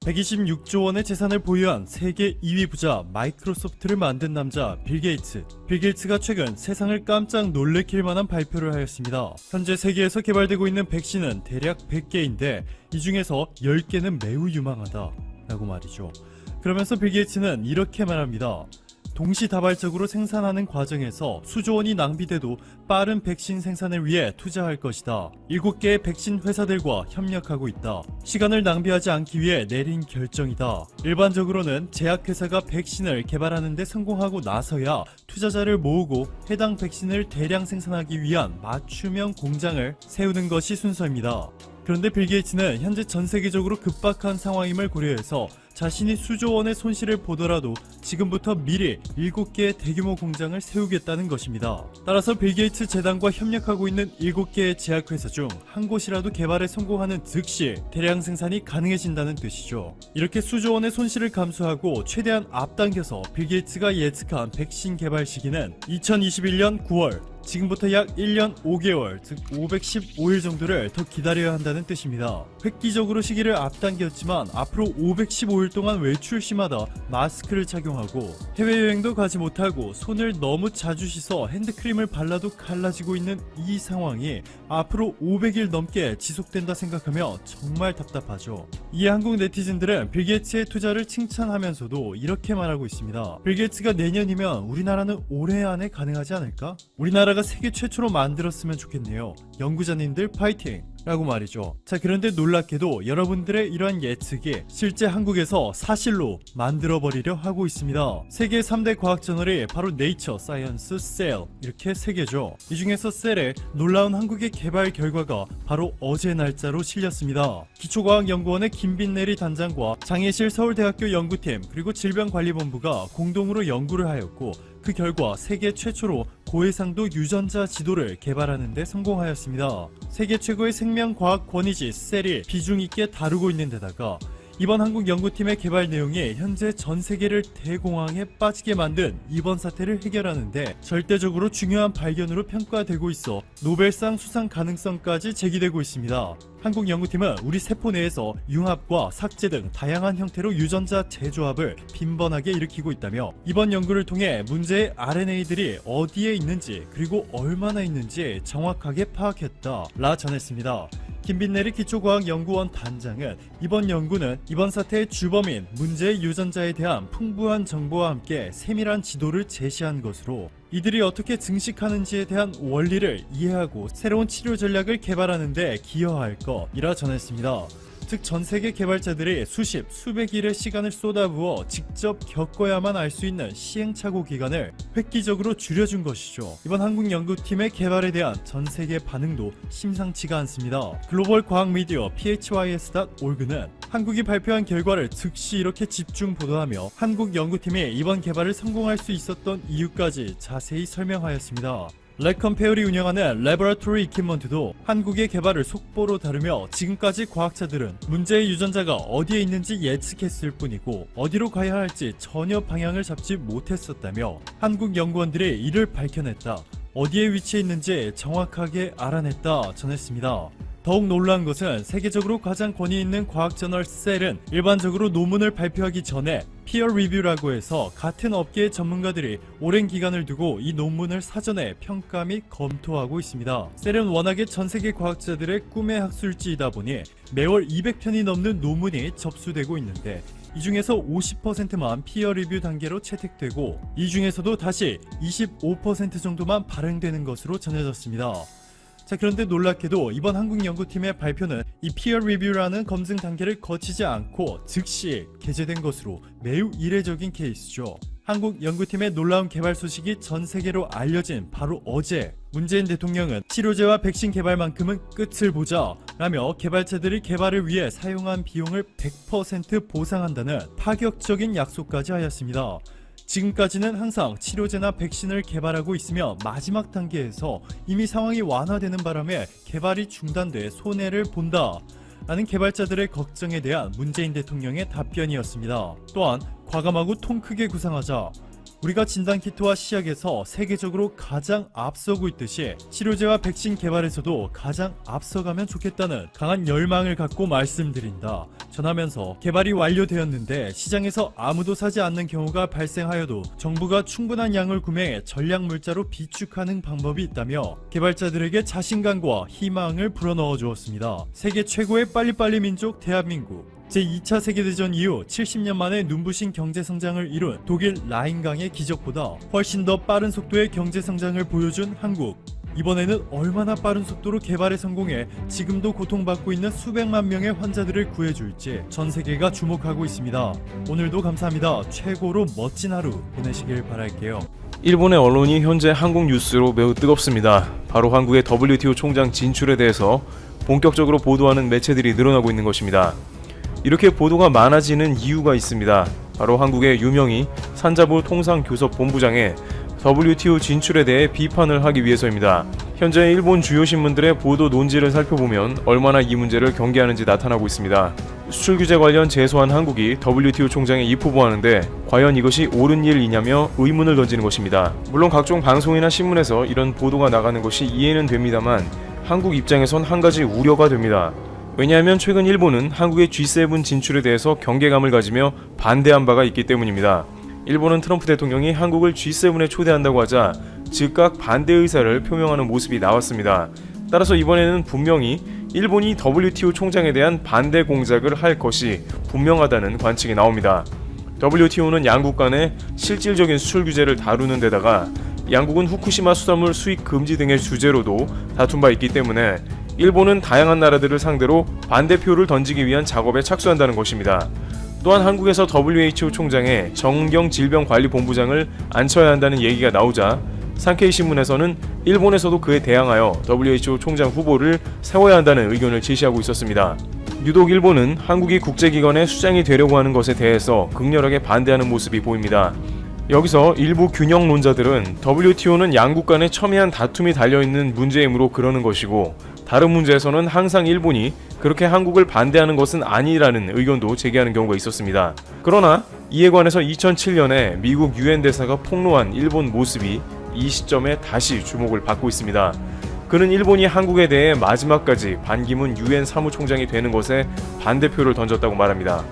126조 원의 재산을 보유한 세계 2위 부자 마이크로소프트를 만든 남자 빌 게이츠. 빌 게이츠가 최근 세상을 깜짝 놀래킬 만한 발표를 하였습니다. 현재 세계에서 개발되고 있는 백신은 대략 100개인데 이 중에서 10개는 매우 유망하다 라고 말이죠. 그러면서 빌 게이츠는 이렇게 말합니다. 동시다발적으로 생산하는 과정에서 수조 원이 낭비돼도 빠른 백신 생산을 위해 투자할 것이다. 7개의 백신 회사들과 협력하고 있다. 시간을 낭비하지 않기 위해 내린 결정이다. 일반적으로는 제약회사가 백신을 개발하는 데 성공하고 나서야 투자자를 모으고 해당 백신을 대량 생산하기 위한 맞춤형 공장을 세우는 것이 순서입니다. 그런데 빌 게이츠는 현재 전 세계적으로 급박한 상황임을 고려해서 자신이 수조 원의 손실을 보더라도 지금부터 미리 7개의 대규모 공장을 세우겠다는 것입니다. 따라서 빌 게이츠 재단과 협력하고 있는 7개의 제약회사 중 한 곳이라도 개발에 성공하는 즉시 대량 생산이 가능해진다는 뜻이죠. 이렇게 수조 원의 손실을 감수하고 최대한 앞당겨서 빌 게이츠가 예측한 백신 개발 시기는 2021년 9월, 지금부터 약 1년 5개월, 즉 515일 정도를 더 기다려야 한다는 뜻입니다. 획기적으로 시기를 앞당겼지만 앞으로 515일 동안 외출 시마다 마스크를 착용하고 해외여행도 가지 못하고 손을 너무 자주 씻어 핸드크림을 발라도 갈라지고 있는 이 상황이 앞으로 500일 넘게 지속된다 생각하며 정말 답답하죠. 이에 한국 네티즌들은 빌 게이츠의 투자를 칭찬하면서도 이렇게 말하고 있습니다. 빌 게이츠가 내년이면 우리나라는 올해 안에 가능하지 않을까? 우리나라가 세계 최초로 만들었으면 좋겠네요. 연구자님들 파이팅! 라고 말이죠. 자, 그런데 놀랍게도 여러분들의 이러한 예측이 실제 한국에서 사실로 만들어버리려 하고 있습니다. 세계 3대 과학저널이 바로 네이처, 사이언스, 셀 이렇게 3개죠. 이 중에서 셀에 놀라운 한국의 개발 결과가 바로 어제 날짜로 실렸습니다. 기초과학연구원의 김빈내리 단장과 장애실 서울대학교 연구팀 그리고 질병관리본부가 공동으로 연구를 하였고 그 결과 세계 최초로 고해상도 유전자 지도를 개발하는 데 성공하였습니다. 세계 최고의 생명과학 권위지 셀이 비중 있게 다루고 있는 데다가 이번 한국 연구팀의 개발 내용이 현재 전 세계를 대공황에 빠지게 만든 이번 사태를 해결하는데 절대적으로 중요한 발견으로 평가되고 있어 노벨상 수상 가능성까지 제기되고 있습니다. 한국 연구팀은 우리 세포 내에서 융합과 삭제 등 다양한 형태로 유전자 재조합을 빈번하게 일으키고 있다며 이번 연구를 통해 문제의 RNA들이 어디에 있는지 그리고 얼마나 있는지 정확하게 파악했다 라 전했습니다. 김빈내리 기초과학연구원 단장은 이번 연구는 이번 사태의 주범인 문제의 유전자에 대한 풍부한 정보와 함께 세밀한 지도를 제시한 것으로 이들이 어떻게 증식하는지에 대한 원리를 이해하고 새로운 치료 전략을 개발하는 데 기여할 것이라 전했습니다. 즉 전세계 개발자들이 수십, 수백 일의 시간을 쏟아부어 직접 겪어야만 알 수 있는 시행착오 기간을 획기적으로 줄여준 것이죠. 이번 한국 연구팀의 개발에 대한 전세계 반응도 심상치가 않습니다. 글로벌 과학 미디어 phys.org는 한국이 발표한 결과를 즉시 이렇게 집중 보도하며 한국 연구팀이 이번 개발을 성공할 수 있었던 이유까지 자세히 설명하였습니다. 렉컴페어리 운영하는 레버러토리 이퀴먼트도 한국의 개발을 속보로 다루며 지금까지 과학자들은 문제의 유전자가 어디에 있는지 예측했을 뿐이고 어디로 가야 할지 전혀 방향을 잡지 못했었다며 한국 연구원들이 이를 밝혀냈다. 어디에 위치해 있는지 정확하게 알아냈다 전했습니다. 더욱 놀라운 것은 세계적으로 가장 권위 있는 과학저널 셀은 일반적으로 논문을 발표하기 전에 피어 리뷰라고 해서 같은 업계의 전문가들이 오랜 기간을 두고 이 논문을 사전에 평가 및 검토하고 있습니다. 셀은 워낙에 전세계 과학자들의 꿈의 학술지이다 보니 매월 200편이 넘는 논문이 접수되고 있는데 이 중에서 50%만 피어 리뷰 단계로 채택되고 이 중에서도 다시 25% 정도만 발행되는 것으로 전해졌습니다. 자, 그런데 놀랍게도 이번 한국 연구팀의 발표는 이 피어 리뷰라는 검증 단계를 거치지 않고 즉시 게재된 것으로 매우 이례적인 케이스죠. 한국 연구팀의 놀라운 개발 소식이 전 세계로 알려진 바로 어제 문재인 대통령은 치료제와 백신 개발만큼은 끝을 보자 라며 개발자들이 개발을 위해 사용한 비용을 100% 보상한다는 파격적인 약속까지 하였습니다. 지금까지는 항상 치료제나 백신을 개발하고 있으며 마지막 단계에서 이미 상황이 완화되는 바람에 개발이 중단돼 손해를 본다 라는 개발자들의 걱정에 대한 문재인 대통령의 답변이었습니다. 또한 과감하고 통 크게 구상하자 우리가 진단키트와 시약에서 세계적으로 가장 앞서고 있듯이 치료제와 백신 개발에서도 가장 앞서가면 좋겠다는 강한 열망을 갖고 말씀드린다. 전하면서 개발이 완료되었는데 시장에서 아무도 사지 않는 경우가 발생하여도 정부가 충분한 양을 구매해 전략물자로 비축하는 방법이 있다며 개발자들에게 자신감과 희망을 불어넣어 주었습니다. 세계 최고의 빨리빨리 민족 대한민국. 제2차 세계대전 이후 70년 만에 눈부신 경제성장을 이룬 독일 라인강의 기적보다 훨씬 더 빠른 속도의 경제성장을 보여준 한국. 이번에는 얼마나 빠른 속도로 개발에 성공해 지금도 고통받고 있는 수백만 명의 환자들을 구해줄지 전 세계가 주목하고 있습니다. 오늘도 감사합니다. 최고로 멋진 하루 보내시길 바랄게요. 일본의 언론이 현재 한국 뉴스로 매우 뜨겁습니다. 바로 한국의 WTO 총장 진출에 대해서 본격적으로 보도하는 매체들이 늘어나고 있는 것입니다. 이렇게 보도가 많아지는 이유가 있습니다. 바로 한국의 유명희 산자부 통상교섭본부장의 WTO 진출에 대해 비판을 하기 위해서입니다. 현재 일본 주요 신문들의 보도 논지를 살펴보면 얼마나 이 문제를 경계하는지 나타나고 있습니다. 수출 규제 관련 제소한 한국이 WTO 총장에 입후보하는데 과연 이것이 옳은 일이냐며 의문을 던지는 것입니다. 물론 각종 방송이나 신문에서 이런 보도가 나가는 것이 이해는 됩니다만 한국 입장에선 한 가지 우려가 됩니다. 왜냐하면 최근 일본은 한국의 G7 진출에 대해서 경계감을 가지며 반대한 바가 있기 때문입니다. 일본은 트럼프 대통령이 한국을 G7에 초대한다고 하자 즉각 반대 의사를 표명하는 모습이 나왔습니다. 따라서 이번에는 분명히 일본이 WTO 총장에 대한 반대 공작을 할 것이 분명하다는 관측이 나옵니다. WTO는 양국 간의 실질적인 수출 규제를 다루는 데다가 양국은 후쿠시마 수산물 수입 금지 등의 주제로도 다툰 바 있기 때문에 일본은 다양한 나라들을 상대로 반대표를 던지기 위한 작업에 착수한다는 것입니다. 또한 한국에서 WHO 총장에 정은경 질병관리본부장을 앉혀야 한다는 얘기가 나오자 산케이 신문에서는 일본에서도 그에 대항하여 WHO 총장 후보를 세워야 한다는 의견을 제시하고 있었습니다. 유독 일본은 한국이 국제기관의 수장이 되려고 하는 것에 대해서 극렬하게 반대하는 모습이 보입니다. 여기서 일부 균형론자들은 WTO는 양국 간의 첨예한 다툼이 달려있는 문제이므로 그러는 것이고 다른 문제에서는 항상 일본이 그렇게 한국을 반대하는 것은 아니라는 의견도 제기하는 경우가 있었습니다. 그러나 이에 관해서 2007년에 미국 유엔 대사가 폭로한 일본 모습이 이 시점에 다시 주목을 받고 있습니다. 그는 일본이 한국에 대해 마지막까지 반기문 유엔 사무총장이 되는 것에 반대표를 던졌다고 말합니다.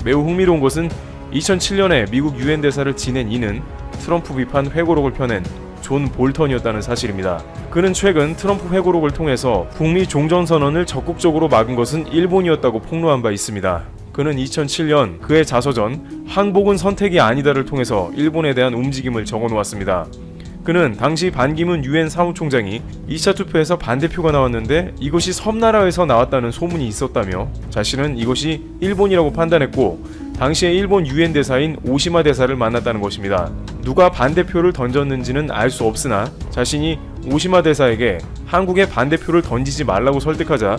매우 흥미로운 것은 2007년에 미국 유엔 대사를 지낸 이는 트럼프 비판 회고록을 펴낸 존 볼턴이었다는 사실입니다. 그는 최근 트럼프 회고록을 통해서 북미 종전선언을 적극적으로 막은 것은 일본이었다고 폭로한 바 있습니다. 그는 2007년 그의 자서전 항복은 선택이 아니다를 통해서 일본에 대한 움직임을 적어놓았습니다. 그는 당시 반기문 유엔 사무총장이 2차 투표에서 반대표가 나왔는데 이것이 섬나라에서 나왔다는 소문이 있었다며 자신은 이것이 일본이라고 판단했고 당시에 일본 유엔 대사인 오시마 대사를 만났다는 것입니다. 누가 반대표를 던졌는지는 알 수 없으나 자신이 오시마 대사에게 한국에 반대표를 던지지 말라고 설득하자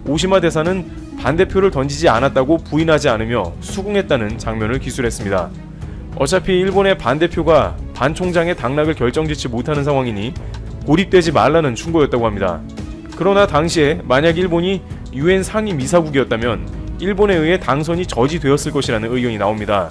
오시마 대사는 반대표를 던지지 않았다고 부인하지 않으며 수긍했다는 장면을 기술했습니다. 어차피 일본의 반대표가 반 총장의 당락을 결정짓지 못하는 상황이니 고립되지 말라는 충고였다고 합니다. 그러나 당시에 만약 일본이 유엔 상임이사국이었다면 일본에 의해 당선이 저지되었을 것이라는 의견이 나옵니다.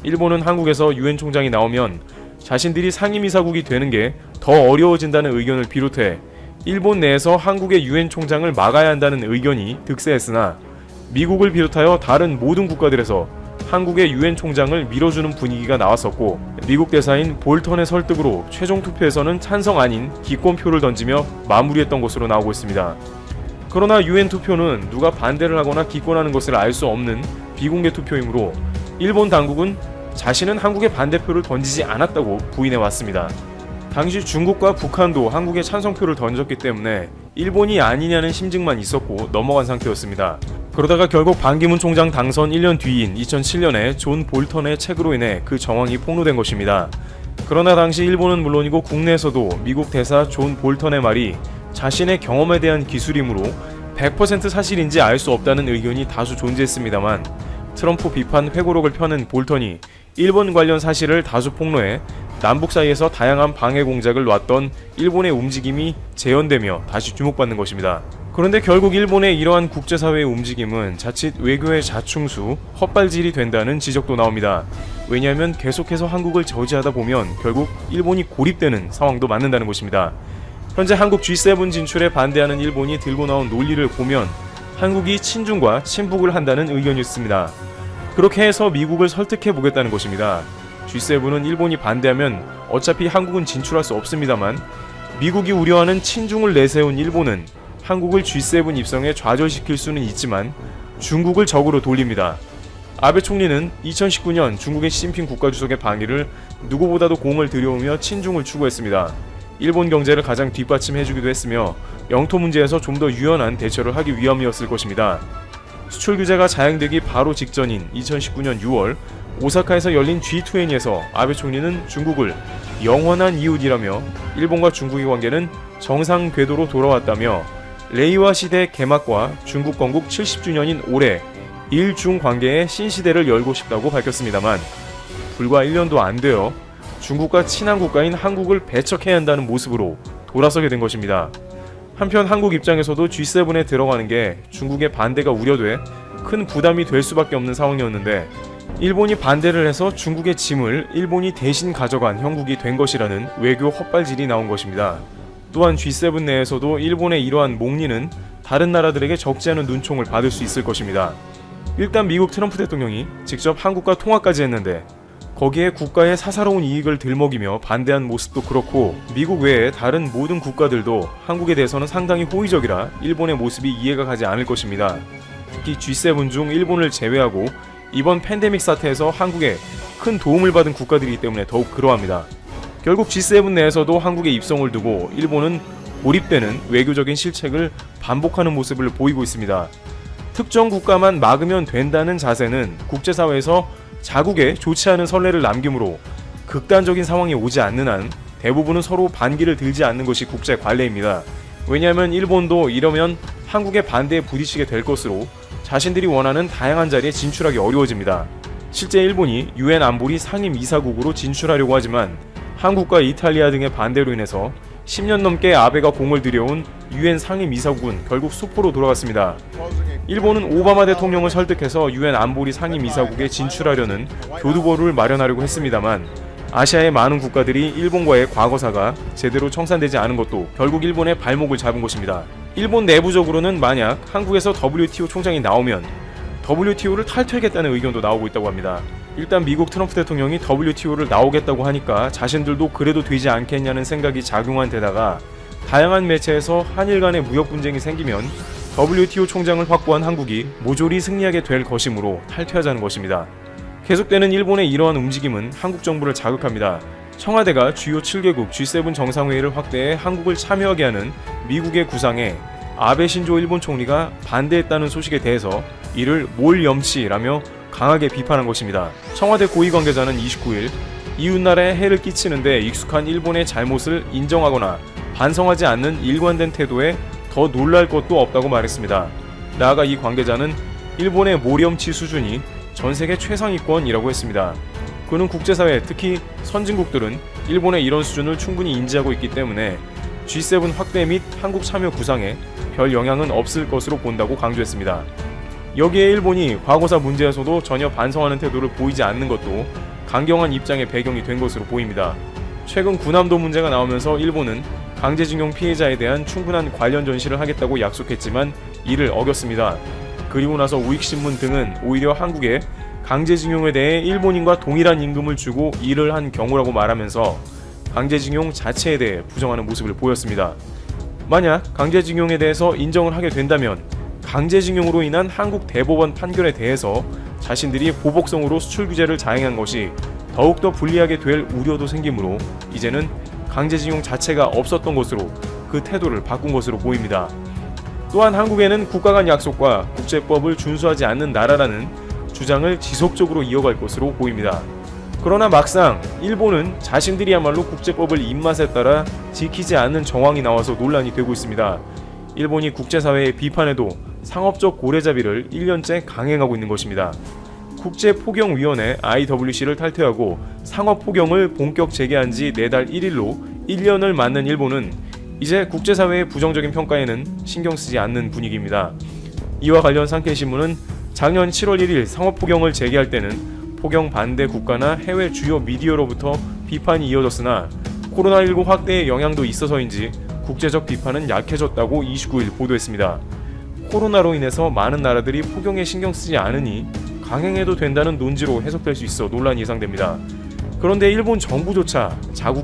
일본은 한국에서 유엔 총장이 나오면 자신들이 상임이사국이 되는 게 더 어려워진다는 의견을 비롯해 일본 내에서 한국의 유엔 총장을 막아야 한다는 의견이 득세했으나 미국을 비롯하여 다른 모든 국가들에서 한국의 유엔 총장을 밀어주는 분위기가 나왔었고 미국 대사인 볼턴의 설득으로 최종 투표에서는 찬성 아닌 기권표를 던지며 마무리했던 것으로 나오고 있습니다. 그러나 유엔 투표는 누가 반대를 하거나 기권하는 것을 알 수 없는 비공개 투표이므로 일본 당국은 자신은 한국의 반대표를 던지지 않았다고 부인해 왔습니다. 당시 중국과 북한도 한국에 찬성표를 던졌기 때문에 일본이 아니냐는 심증만 있었고 넘어간 상태였습니다. 그러다가 결국 반기문 총장 당선 1년 뒤인 2007년에 존 볼턴의 책으로 인해 그 정황이 폭로된 것입니다. 그러나 당시 일본은 물론이고 국내에서도 미국 대사 존 볼턴의 말이 자신의 경험에 대한 기술이므로 100% 사실인지 알 수 없다는 의견이 다수 존재했습니다만 트럼프 비판 회고록을 펴는 볼턴이 일본 관련 사실을 다수 폭로해 남북 사이에서 다양한 방해 공작을 놨던 일본의 움직임이 재현되며 다시 주목받는 것입니다. 그런데 결국 일본의 이러한 국제사회의 움직임은 자칫 외교의 자충수, 헛발질이 된다는 지적도 나옵니다. 왜냐하면 계속해서 한국을 저지하다 보면 결국 일본이 고립되는 상황도 맞는다는 것입니다. 현재 한국 G7 진출에 반대하는 일본이 들고 나온 논리를 보면 한국이 친중과 친북을 한다는 의견이 있습니다. 그렇게 해서 미국을 설득해 보겠다는 것입니다. G7은 일본이 반대하면 어차피 한국은 진출할 수 없습니다만 미국이 우려하는 친중을 내세운 일본은 한국을 G7 입성에 좌절시킬 수는 있지만 중국을 적으로 돌립니다. 아베 총리는 2019년 중국의 시진핑 국가주석의 방위를 누구보다도 공을 들여오며 친중을 추구했습니다. 일본 경제를 가장 뒷받침해주기도 했으며 영토 문제에서 좀 더 유연한 대처를 하기 위함이었을 것입니다. 수출 규제가 자행되기 바로 직전인 2019년 6월 오사카에서 열린 G20에서 아베 총리는 중국을 영원한 이웃이라며 일본과 중국의 관계는 정상 궤도로 돌아왔다며 레이와 시대 개막과 중국 건국 70주년인 올해 일중 관계의 신시대를 열고 싶다고 밝혔습니다만 불과 1년도 안 되어 중국과 친한 국가인 한국을 배척해야 한다는 모습으로 돌아서게 된 것입니다. 한편 한국 입장에서도 G7에 들어가는 게 중국의 반대가 우려돼 큰 부담이 될 수밖에 없는 상황이었는데 일본이 반대를 해서 중국의 짐을 일본이 대신 가져간 형국이 된 것이라는 외교 헛발질이 나온 것입니다. 또한 G7 내에서도 일본의 이러한 몽리는 다른 나라들에게 적지 않은 눈총을 받을 수 있을 것입니다. 일단 미국 트럼프 대통령이 직접 한국과 통화까지 했는데 거기에 국가의 사사로운 이익을 들먹이며 반대한 모습도 그렇고 미국 외에 다른 모든 국가들도 한국에 대해서는 상당히 호의적이라 일본의 모습이 이해가 가지 않을 것입니다. 특히 G7 중 일본을 제외하고 이번 팬데믹 사태에서 한국에 큰 도움을 받은 국가들이기 때문에 더욱 그러합니다. 결국 G7 내에서도 한국의 입성을 두고 일본은 고립되는 외교적인 실책을 반복하는 모습을 보이고 있습니다. 특정 국가만 막으면 된다는 자세는 국제사회에서 자국에 좋지 않은 선례를 남기므로 극단적인 상황이 오지 않는 한 대부분은 서로 반기를 들지 않는 것이 국제 관례입니다. 왜냐하면 일본도 이러면 한국의 반대에 부딪히게 될 것으로 자신들이 원하는 다양한 자리에 진출하기 어려워집니다. 실제 일본이 UN 안보리 상임이사국으로 진출하려고 하지만 한국과 이탈리아 등의 반대로 인해서 10년 넘게 아베가 공을 들여온 UN 상임이사국은 결국 수포로 돌아갔습니다. 일본은 오바마 대통령을 설득해서 UN 안보리 상임이사국에 진출하려는 교두보를 마련하려고 했습니다만 아시아의 많은 국가들이 일본과의 과거사가 제대로 청산되지 않은 것도 결국 일본의 발목을 잡은 것입니다. 일본 내부적으로는 만약 한국에서 WTO 총장이 나오면 WTO를 탈퇴하겠다는 의견도 나오고 있다고 합니다. 일단 미국 트럼프 대통령이 WTO를 나오겠다고 하니까 자신들도 그래도 되지 않겠냐는 생각이 작용한 데다가 다양한 매체에서 한일 간의 무역 분쟁이 생기면 WTO 총장을 확보한 한국이 모조리 승리하게 될 것이므로 탈퇴하자는 것입니다. 계속되는 일본의 이러한 움직임은 한국 정부를 자극합니다. 청와대가 주요 7개국 G7 정상회의를 확대해 한국을 참여하게 하는 미국의 구상에 아베 신조 일본 총리가 반대했다는 소식에 대해서 이를 몰염치라며 강하게 비판한 것입니다. 청와대 고위 관계자는 29일 이웃나라에 해를 끼치는데 익숙한 일본의 잘못을 인정하거나 반성하지 않는 일관된 태도에 더 놀랄 것도 없다고 말했습니다. 나아가 이 관계자는 일본의 모렴치 수준이 전세계 최상위권이라고 했습니다. 그는 국제사회, 특히 선진국들은 일본의 이런 수준을 충분히 인지하고 있기 때문에 G7 확대 및 한국 참여 구상에 별 영향은 없을 것으로 본다고 강조했습니다. 여기에 일본이 과거사 문제에서도 전혀 반성하는 태도를 보이지 않는 것도 강경한 입장의 배경이 된 것으로 보입니다. 최근 군함도 문제가 나오면서 일본은 강제징용 피해자에 대한 충분한 관련 전시를 하겠다고 약속했지만 이를 어겼습니다. 그리고 나서 우익신문 등은 오히려 한국에 강제징용에 대해 일본인과 동일한 임금을 주고 일을 한 경우라고 말하면서 강제징용 자체에 대해 부정하는 모습을 보였습니다. 만약 강제징용에 대해서 인정을 하게 된다면 강제징용으로 인한 한국 대법원 판결에 대해서 자신들이 보복성으로 수출 규제를 자행한 것이 더욱더 불리하게 될 우려도 생기므로 이제는 강제징용 자체가 없었던 것으로 그 태도를 바꾼 것으로 보입니다. 또한 한국에는 국가 간 약속과 국제법을 준수하지 않는 나라라는 주장을 지속적으로 이어갈 것으로 보입니다. 그러나 막상 일본은 자신들이야말로 국제법을 입맛에 따라 지키지 않는 정황이 나와서 논란이 되고 있습니다. 일본이 국제사회의 비판에도 상업적 고래잡이를 1년째 강행하고 있는 것입니다. 국제포경위원회 IWC를 탈퇴하고 상업포경을 본격 재개한 지 4달 1일로 1년을 맞는 일본은 이제 국제사회의 부정적인 평가에는 신경 쓰지 않는 분위기입니다. 이와 관련 산케이신문은 작년 7월 1일 상업폭영을 제기할 때는 폭영 반대 국가나 해외 주요 미디어로부터 비판이 이어졌으나 코로나19 확대의 영향도 있어서인지 국제적 비판은 약해졌다고 29일 보도했습니다. 코로나로 인해서 많은 나라들이 폭영에 신경 쓰지 않으니 강행해도 된다는 논지로 해석될 수 있어 논란이 예상됩니다. 그런데 일본 정부조차 자국